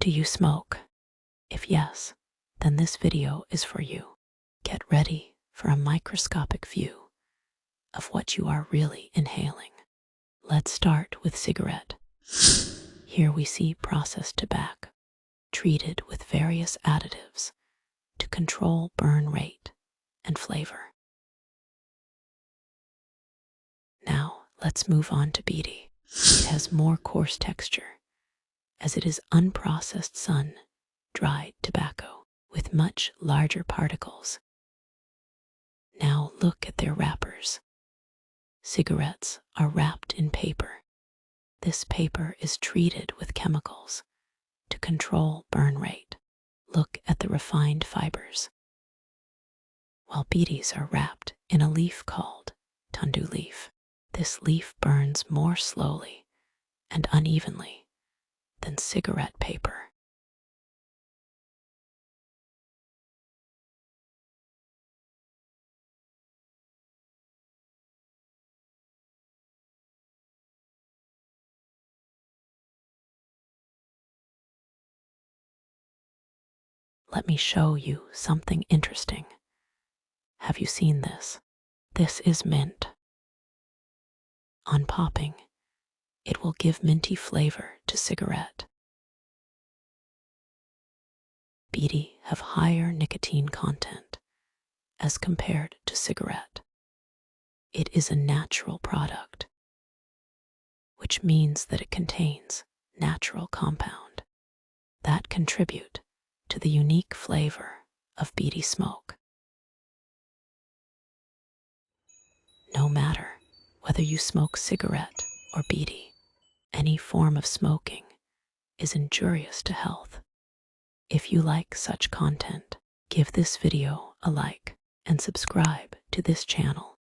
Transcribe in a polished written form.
Do you smoke? If yes, then this video is for you. Get ready for a microscopic view of what you are really inhaling. Let's start with cigarette. Here we see processed tobacco, treated with various additives to control burn rate and flavor. Now let's move on to Beedi. It has more coarse texture, as it is unprocessed sun-dried tobacco with much larger particles. Now look at their wrappers. Cigarettes are wrapped in paper. This paper is treated with chemicals to control burn rate. Look at the refined fibers. While Beedis are wrapped in a leaf called tundu leaf. This leaf burns more slowly and unevenly than cigarette paper. Let me show you something interesting. Have you seen this? This is mint. On popping, it will give minty flavor to cigarette. Beedi have higher nicotine content as compared to cigarette. It is a natural product, which means that it contains natural compound that contribute to the unique flavor of Beedi smoke. No matter whether you smoke cigarette or Beedi, any form of smoking is injurious to health. If you like such content, give this video a like and subscribe to this channel.